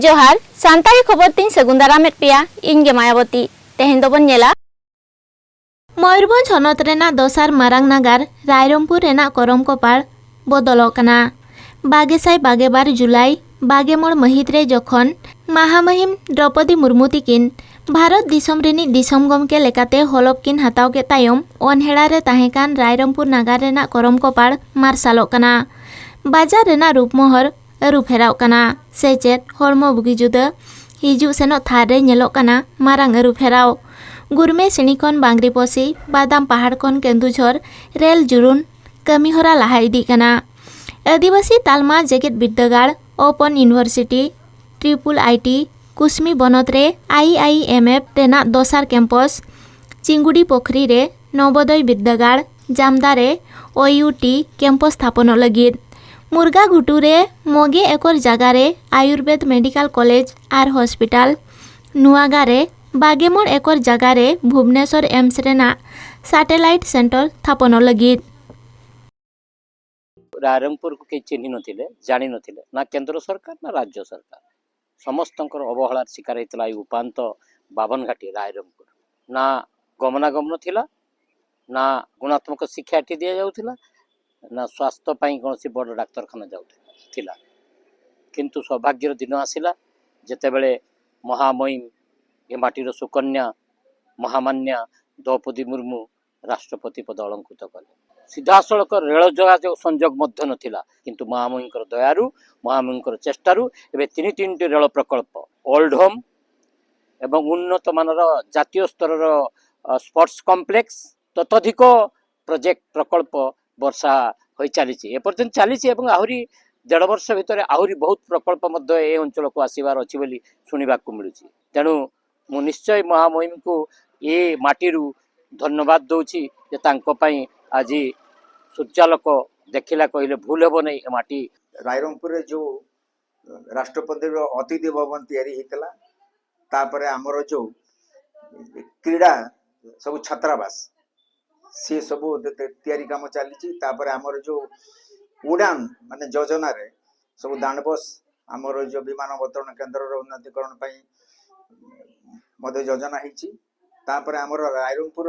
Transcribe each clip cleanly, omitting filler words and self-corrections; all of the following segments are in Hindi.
जोहार सानताड़ी खबर तीन सगुंदारामेट पेया इनगे मायावती तेहेन दोबन नेला मयूरभंज हनत रेना दोसार मारांग नागार रायरंगपुर रेना करम कोपाड़ बदलक कना। 2222 जुलाई 22 महित रे जखन महामहिम द्रौपदी मुर्मू तिकिन भारत दिसम रेनी दिसम गमके लेकाते हलफ किन हताव के तायम अनहेड़ा रे ताहेकान रायरंगपुर नागार रेना करम कोपाड़ मार्शालक कना। बाजार रेना रूपमहर अरुफेराव कना सेचेत हरमो बुगी जुदा हिजु सेनो थारे नेलोक कना मारांग अरुफेराव। गुरमे सिणी खन बांग्रीपोसी बादाम पहाड़ खन केंदुझर रेल जुरुन कमीहरा लाहा इदी कना। आदिवासी तालमा जेगेत बिद्दागाड़ ओपन यूनिवर्सिटी ट्रिपल आईटी कुसमी बनत रे IIMF रेना दोसार कैंपस चिंगुड़ी पोखरी रे नवोदय बिद्दागाड़ जामदा रे OUT कैंपस स्थापन लगिद। मुर्गा घुटू रे मोगे एकर जगह रे आयुर्वेद मेडिकल कॉलेज आर हॉस्पिटल नुआगा रे 22 एकर जगह रे भुवनेश्वर एम्स रेना सैटेलाइट सेंटर स्थापन लगिद। रायरंगपुर को चिन्ह नथिले जानि नथिले ना केंद्र सरकार ना राज्य सरकार समस्तंकर अवहेलार शिकार होता उपात बावनघाटी रायरंगपुर ना गमनागमन थिला ना गुणात्मक शिक्षा एटी दिया जाउथिला ना स्वास्थ्य पाई कौन बड़ डाक्तरखाना जाउथिला किंतु सौभाग्यर दिन आसिला जेतेबेले महामहिम ए माटीर सुकन्या महामान्या द्रौपदी मुर्मू राष्ट्रपति पद अलंकृत कले। सीधासलख रेल जोगाजोग संजोग मध्य नथिला किंतु महामहिमकर दयारु महामहिमकर चेष्टारु एबे तीन रेल प्रकल्प ओल्ड होम एवं उन्नत मानर जातीय स्तर स्पोर्ट्स कॉम्प्लेक्स ततोधिक प्रोजेक्ट प्रकल्प वर्षा हो चली एपर्यंत चली आहरी 1.5 वर्ष भितर आहरी बहुत प्रकल्प मध्य ए अंचल को आसबार अच्छी बोली शुणा मिलूँ। तेणु मु निश्चय महामहिम को ये माटीरू धन्यवाद दूची आज सूर्यालोक देखला कहले भूल हेब नहीं। माटी रायरंगपुर जो राष्ट्रपति अतिथि भवन तैयारी होता तापर आमर जो क्रीड़ा सब छात्रावास सी सब तैयारी काम चली आमर जो उड़ान माने योजना रे सब दांडबस आमर जो विमान अवतरण केन्द्र उन्नतीकरण मध्य योजना होपर आमर रायरंगपुर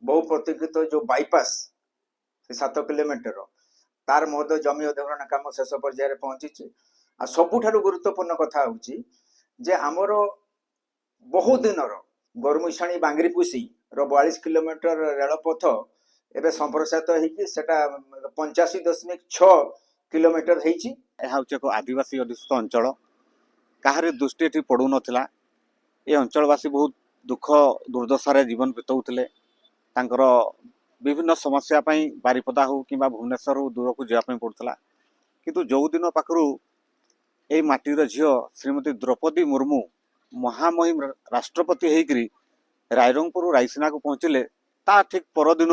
बहु प्रतीक्षित जो बाईपास 7 किलोमीटर तार मध्य जमी अधिग्रहण काम शेष पर्यायर पहुंची। आ सबुठारु गुरुत्वपूर्ण कथा होची जे आमर बहु दिनर गरमुशाणी बांग्रीपुसी 42 किलोमीटर रेलपथ एवं संप्रसारित होटा 85.6 किलोमीटर एक आदिवासी अधिष्ठित अंचल कहार दृष्टि ये पड़ू नाला। ये अंचलवासी बहुत दुख दुर्दशार जीवन बिताउले विभिन्न समस्या बारिपदा हो कि भुवनेश्वर हो दूर को जावाई पड़ूला किंतु जो दिन पाखु ये माटीर झील श्रीमती द्रौपदी मुर्मू महामहिम राष्ट्रपति होकर रायरंगपुर रायसीना को पहुँचले ता ठीक परदिन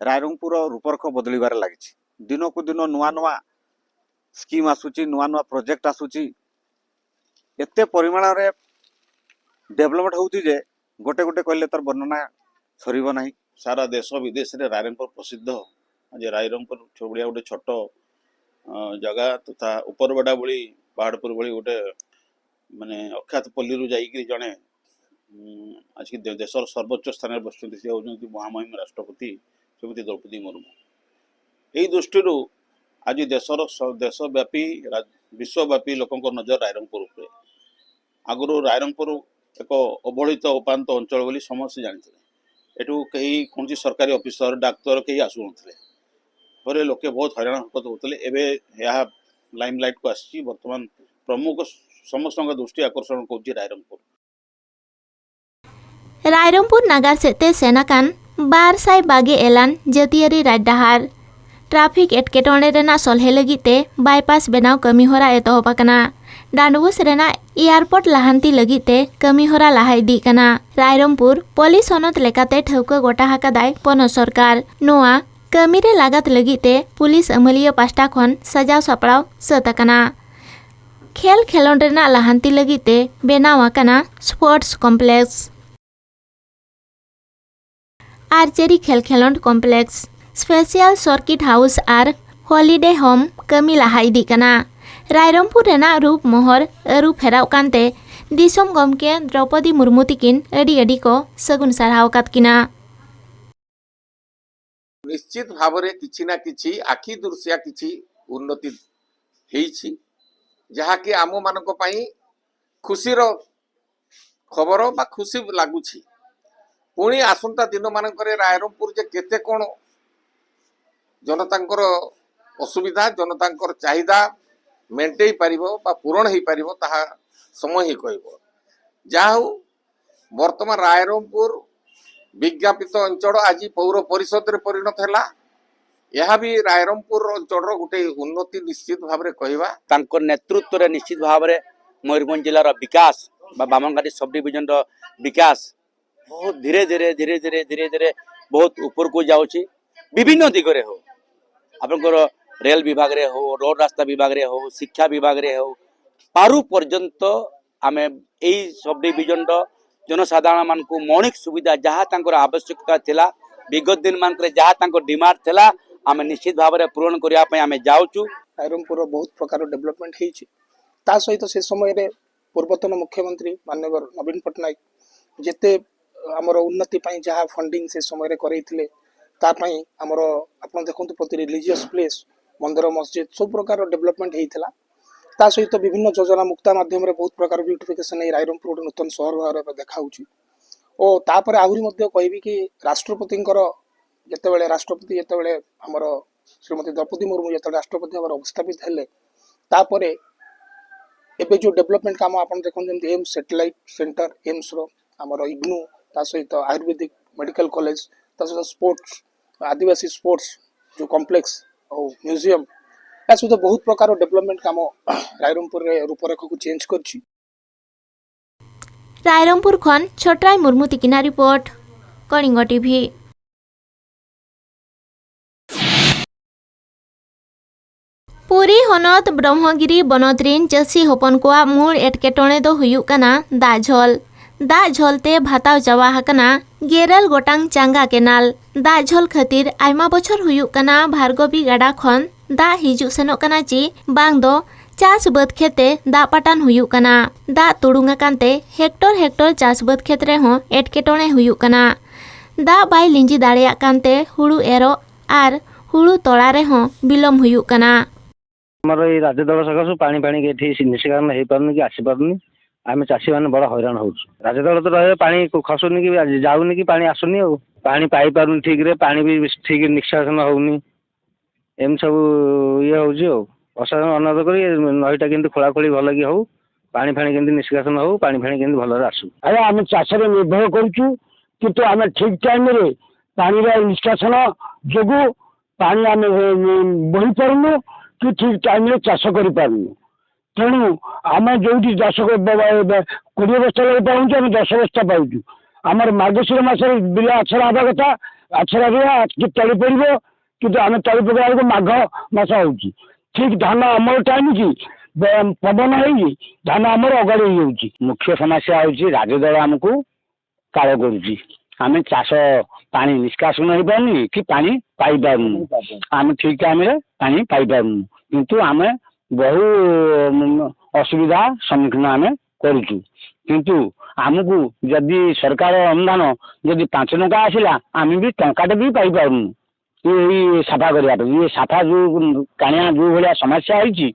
रायरंगपुर रूपरेख बदलबार लगी। दिन को दिन नुआ नुआ स्कीम आसूची नुआ नुआ प्रोजेक्ट आसूची एते परिमाण रे डेवलपमेंट होउची जे गोटे गोटे कहले तार वर्णना सरीब नाही। सारा देश विदेश रे रायरंगपुर प्रसिद्ध आज रायरंगपुर छोड़िया गोटे छोट जगह तथा उपरबड़ा बड़ी पहाड़पुर बड़ी गोटे माने अख्यात पल्ली रु जाइकरी जने आज की देशर सर्वोच्च स्थान बस महामहिम राष्ट्रपति श्रीमती द्रौपदी मुर्मू। यही दृष्टि आज देशव्यापी विश्वव्यापी लोक नजर रायरंगपुर उपरे आगुरी रायरंगपुर एक अवहेलित उपात अंचल बोली समस्त जानते एटू कहीं कौन सरकारी ऑफिसर डाक्तर कहीं आसु ना लोके बहुत हैरान हरकत होते एवं लाइमलाइट को आसी बर्तमान प्रमुख समस्त दृष्टि आकर्षण कर रायरंगपुर नागार सेते सेनाकान 222 एलान जातियारी राजडाहार ट्राफिक एटकेटोणे रेना सलहे लगीते बाईपास बनाव कमीहरा एतहब आकना। डांडबोस रेना एयरपोर्ट लाहांती लगीते कमीहरा लाहा इदी कना। रायरंगपुर पुलिस हनत लेकाते ठौका गोटा हाकादाय पन सरकार नोआ कमीरे लागत लगीते पुलिस अमलिया पास्टा खन सजाव सपड़ाव सत आकना। खेल खेलोंड रेना लाहांती लगीते बेनाव आकना स्पोर्ट्स कॉम्प्लेक्स आर्चेरी खेल खेलोंड कॉम्प्लेक्स स्पेशल सर्किट हाउस आर हॉलिडे होम कमी लाहा इदी कना। रायरंगपुर रेना रूप मोहर अरू फेराव कांते दिसोम गमके द्रौपदी मुर्मू तिकिन अडी अडी को सगुन सारहाव कातकिना। निश्चित भाव में किछि ना किछि आखि दृश्या किछि उन्नति ହେଇଛି ଯାହାକି ଆମ ମାନଙ୍କ ପାଇଁ ଖୁସିର ଖବର ବା ଖୁସି ଲାଗୁଛି। ପୁଣି ଆସନ୍ତା ଦିନ ମାନଙ୍କରେ ରାୟରଙ୍ଗପୁର ଯେ କେତେ କ'ଣ ଜନତାଙ୍କର ଅସୁବିଧା ଜନତାଙ୍କର ଚାହିଦା ମେଣ୍ଟେଇ ପାରିବ ବା ପୂରଣ ହେଇପାରିବ ତାହା ସମୟ ହିଁ କହିବ। ଯାହା ହଉ ବର୍ତ୍ତମାନ ରାୟରଙ୍ଗପୁର विज्ञापित अंचल आज पौर परिषद रे परिणत है। यह भी रायरंगपुर अंचल गोटे उन्नति निश्चित भाव में कहवा तांको नेतृत्व रे निश्चित भाव में मयूरभंज जिलार विकास बा बामनघाटी सब डिविजन विकास बहुत धीरे धीरे धीरे धीरे धीरे धीरे बहुत ऊपर को जाउची। विभिन्न दिगरे हो आपनकर रेल विभाग रे हो रोड रास्ता विभाग रे हो शिक्षा विभाग रे हो पारु पर्यंत आमे एई सब डिविजन जनसाधारण मान को मौलिक सुविधा जहाँ तांकर आवश्यकता थिला विगत दिन मान जहाँ तांकर डिमांड थिला आमे निश्चित भाव में पूरण करिया पय आमे जाउचु। रायरंगपुर बहुत प्रकार डेवलपमेंट होइछि। ता सहित से समय रे पूर्वतन मुख्यमंत्री माननीय नवीन पटनायक जेते हमर उन्नति पई जहाँ फंडिंग से समय रे करैथिले ता पई हमर आपण देखंतु प्रति रिलीजियस प्लेस मंदिर मस्जिद सब प्रकार डेवलपमेंट हेइथिला। ता सहित विभिन्न योजना मुक्ता माध्यम रे बहुत प्रकार ब्यूटिफिकेशन ए रायरंगपुर नूतन शहर भाव में देखाउछि। ओ तापर आहुरी मध्य कहबी कि राष्ट्रपतिंकर जेतेबेले राष्ट्रपति जेतेबेले हमर श्रीमती द्रौपदी मुर्मू जेतेबेले राष्ट्रपति हमर अवस्थापित हेले तापरे एबे जो डेवलपमेंट काम आपण देखन जेमति एम्स सैटेलाइट सेंटर एम्स रो हमर इग्नू ता सहित आयुर्वेदिक मेडिकल कॉलेज ता सहित स्पोर्ट्स आदिवासी स्पोर्ट्स जो कॉम्प्लेक्स और म्यूजियम या सहित बहुत प्रकार डेवलपमेंट काम रायरंगपुर रे रूपरेखा को चेंज करछि। रायरंगपुर खन छोटराय मुर्मू तिकिना रिपोर्ट कलिंग टीवी। पुरी हनत ब्रह्मगिरी बनोतरीन चासी हपन को मूल एटकेटोणे दो हुयुक कना दा झोलते भाताव चावा हकना गेरल गोटांग चांगा केनाल दा झोल खातिर आयमा बछर हुयुक कना भार्गवी गाडा खन दा हिजु सेनोक कना ची बांग दो चास बद खेते दा पटान हुयुक कना दा तुडुंगा कांते हेक्टर हेक्टर चास बद खेत रे हो एटकेटोणे हुयुक कना दा बाय लिंजी दाड़ेया कांते हुड़ू एरो आर हुड़ू तोड़ा रे हो बिलम हुयुक कना। ଆମର ଏଇ ରାଜଦଳ ସକାଶୁ ପାଣି ଏଠି ନିଷ୍କାସନ ହେଇପାରୁନି କି ଆସିପାରୁନି। ଆମେ ଚାଷୀ ମାନେ ବଡ଼ ହଇରାଣ ହଉଛୁ। ରାଜଦଳ ତ ରହିଲେ ପାଣି ଖସୁନି କି ଯାଉନି କି ପାଣି ଆସୁନି ଆଉ ପାଣି ପାଇପାରୁନି ଠିକରେ ପାଣି ବି ଠିକ ନିଷ୍କାସନ ହଉନି। ଏମିତି ସବୁ ଇଏ ହଉଛି ଆଉ ପ୍ରଶାସନ ଅନୁରୋଧ କରି ନଈଟା କେମିତି ଖୋଳାଖୋଳି ଭଲ କି ହଉ ପାଣି କେମିତି ନିଷ୍କାସନ ହଉ ପାଣି କେମିତି ଭଲରେ ଆସୁ। ଆଜ୍ଞା ଆମେ ଚାଷରେ ନିର୍ଭର କରୁଛୁ କିନ୍ତୁ ଆମେ ଠିକ ଟାଇମରେ ପାଣିର ନିଷ୍କାସନ ଯୋଗୁଁ ପାଣି ଆମେ ବୋହି ପାରୁନୁ कि ठीक टाइम रे चाष कर पारनु। तेणु आम जो चाष 20 बस्ता लगे पाऊँ आम 10 बस्ता पाऊँ। आमर मार्गशीर मास बिल आछड़ा हवा कथा आछड़ा रुआ कि तली पड़ो कि आम तली पकड़ा माघ मास हो ठीक धान अमल टाइम की पवन हो धान अमर अगाड़ी हो। मुख्य समस्या हूँ राजदल आमको काल करुच्ची आम चाष पानी निष्कासन हो पारनी कि पानी पाई पारनु आम ठीक टाइम रे पानी पाई पारनु किंतु आम बहु असुविधा सम्मुखीन आम करुचु। किंतु आमको जदि सरकार अनुदान जदि 5 टंका आसला आम भी टंकाटे भी पाई पारनु ये साफा करने ये साफा जो काणिया जो भाया समस्या होती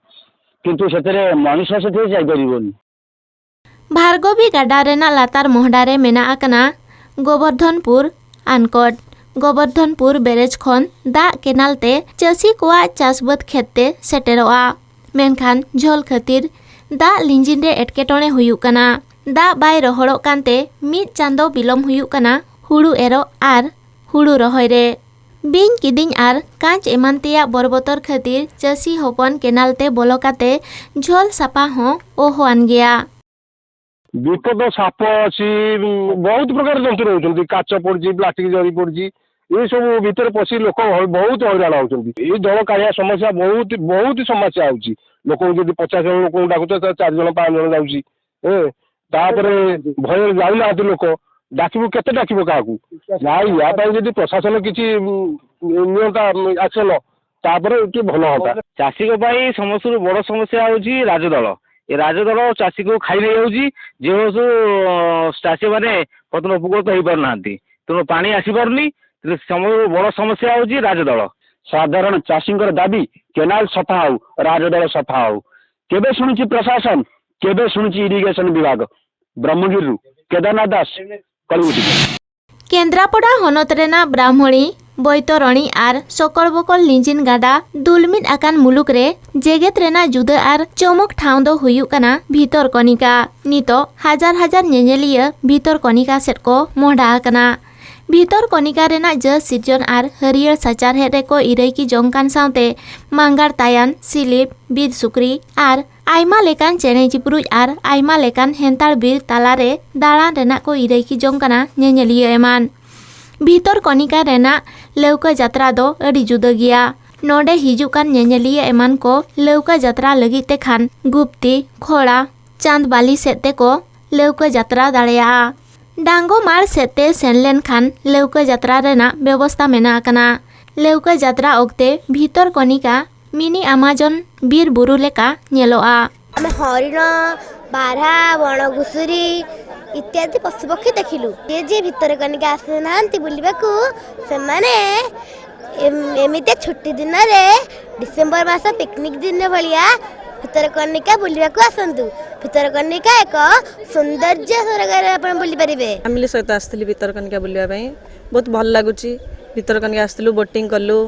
किंतु से मनुष्य से जापरनी। भार्गवी गाडा रेना लातार मोहडारे मेना आकना गोवर्धनपुर आनकट गोवर्धनपुर बेरेज खन दा केनालते चासी कोआ चासबद खेतते सेटेरोआ मेनखान झोल खातिर दा लिंजिन रे एटकेटोणे हुयुक कना दा बाय रहोड़ो कांते मिद चांदो बिलम हुयुक कना हुड़ू एरो आर हुड़ू रहोय रे बिन किदिंग आर कांच एमानतिया बरबतर खातिर चासी हपन केनालते बोलकाते झोल सापा हो ओहोआन गया। विपद साप अच्छी बहुत प्रकार जंतु रोच काच पड़ी प्लास्टिक जरी पड़ी ये सब भितर पशि लोक बहुत हईराण होती। ये जल कालिया समस्या बहुत बहुत समस्या होती। लोक जब 50 जन लोक डाकुच 4 जन 5 जन जाऊँगी भय जाऊना लोक डाकबू के डाक क्या या जब प्रशासन किसी नियंता एक्शन तापर कि भल होता। चाषी समस्त बड़ समस्या हूँ राजदल। ए राजदल चाषी को खाई नहीं जाऊँगी जो चाषी मैंने बर्तमान उपकृत हो पार ना तेणु पानी आसीपारनी समस्त बड़ समस्या हूँ राजदल। साधारण चाषी दाबी केनाल सफा हो राजदल सफा हो। केबे शुणुची प्रशासन केबे शुणुची इरिगेशन विभाग। ब्रह्मगिरी केदारनाथ दास कलगुटी। केन्द्रापड़ा हनत रेना ब्राह्मणी बैतरणी आर सकल बकल लिंजिन गाडा दुलमिद आकान मुलुक रे जेगेत रेना जुदा आर चमक ठाव दो हुयुक काना भितरकनिका। नितो हजार हजार नेनेलिया भितरकनिका सेट को मोहडा आकाना। भितरकनिका रेना ज सिरजन आर हरियर साचार हेरे को इरैकी जंकान साउते मांगार तायान सिलिप बीर सुक्री आर आयमा लेकान चेने चिपरुज आर आयमा लेकान हेंताड़ बीर तालारे दाड़ान रेना को इरैकी जंकाना नेनेलिया एमान। भितरकनिका रेना लौका जात्रा दो अड़ी जुदा गिया। नोडे हिजुकान नेनेलिया एमान को लौका जात्रा लगी ते खान गुप्ती खोड़ा चांदबाली सेते को लौका जात्रा दाड़ेया। डांगो मार सेते सेनलेन खान लौका जात्रा रेना व्यवस्था मेना आकना। लौका जात्रा ओक्ते भितरकनिका मिनी अमाजन बीर बुरु लेका नेलोआ। आमे हरिण बारहा बण घुसुरी इत्यादि पशुपक्षी देखिलु। जे जे भितरकनिका आसे नांती बुलिबाकू से माने एमिते छुट्टी दिन रे डिसेंबर मास पिकनिक दिन भलिया भितरकनिका बुलिबाकू आसंतु। भितरकनिका एक सौंदर्य सरकार आपण बुली परिबे। फैमिली सहित आस्थिली भितरकनिका बुलिया पई बहुत भल लागुची। भितरकनिका आस्थिलु बोटिंग कलु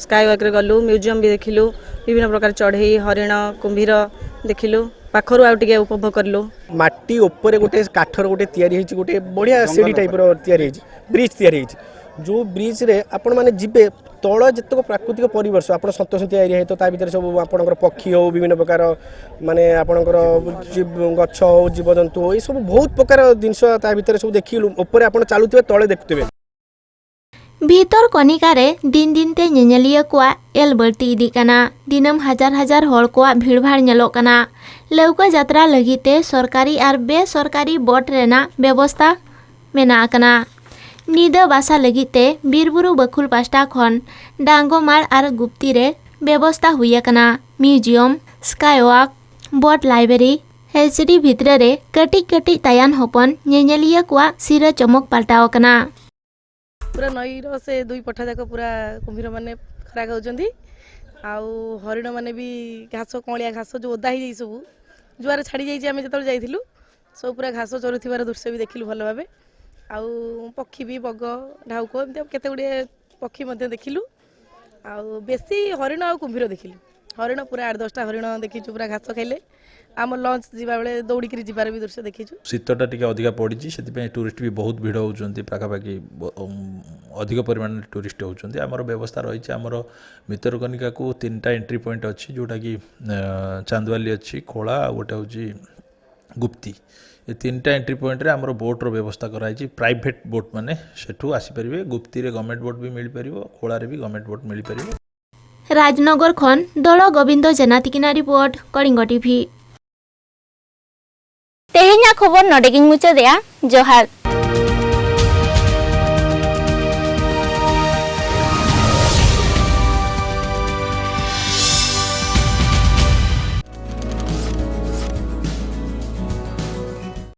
स्काई वॉक रे गलु म्यूजियम भी देखिलु विभिन्न प्रकार चढ़ई हरिण कुंभीर देखिलु पाखरु आउ टिके उपभोग करलु। माटी ऊपर गोटे काठर गोटे तैयारी होइछि गोटे बढ़िया सीढ़ी टाइप रो तैयारी होइछि ब्रिज तैयारी होइछि जो ब्रिज रे आपण माने जिबे तळ जतक प्राकृतिक परिवेश आपण सतसंती एरिया है तो ता भीतर सब आपणकर पक्षी हो विभिन्न प्रकार माने आपणकर गछ हो जीवजंतु हो ये सब बहुत प्रकार जिनस ता भीतर सब देखिलु ऊपर आपण चालुथिबे तळे देखुथिबे। भितरकनिका रे दिन दिन ते नेनेलिया कोआ एल बर्ती इदी काना। दिनम हजार हजार हड़ कोआ भीड़भाड़ नेलोक काना। लौका जात्रा लगिते सरकारी आर बेसरकारी बोट रेना व्यवस्था मेना आकना। निदा बासा लगिते बीरबुरु बखुल पास्टा खन डांगोमार आर गुप्ती रे व्यवस्था हुई काना। Museum skywalk boat library HD भितर रे कटी कटी तायान होपन नेनेलिया कोआ सिर चमक पाल्टाव काना। पूरा नई रो से दुई पठा जाक पूरा कुंभीर माने खरा खाउचंदी आउ हरिण माने भी घास कलिया घास जो ओदा ही सब जुआर छाड़ी जाइए आम जो जाइलु सब पूरा घास चरुथिबार दृश्य भी देखिलु भल भाबे। आउ पक्षी भी बग ढाउक एमती केते गुड़े पक्षी मध्य देखिलु आउ बेसी हरिण आउ कुंभीर देखिलु। हरिण पूरा 8-10टा हरिण देखिचु पूरा घास खाइले। आम लंच जीवा बेले दौड़िक जीवार भी दृश्य देखीचु। शीतटा टिके अधिका पड़ी से टूरिस्ट भी बहुत भिड़ होउचंती पाखापाखि अधिक परिमाण में टूरिस्ट होउचंती। आमर व्यवस्था रही आमर भितरकनिका को 3टा एंट्री पॉइंट अच्छी जोटा कि चांदवाली अच्छी खोला गोटे हूँ गुप्ती ये 3टा एंट्री पॉइंट रे आमर बोट रो व्यवस्था कराई। प्राइवेट बोट माने सेठू आसी परिबे। गुप्ती रे गवर्नमेंट बोट भी मिल परिबो खोला रे भी गवर्नमेंट बोट मिल परिबो। राजनगर खन दल गोविंद जेनातिकिना रिपोर्ट कलिंग टीवी। तेहेኛ खबर नडेगिन मुचा देया जोहार।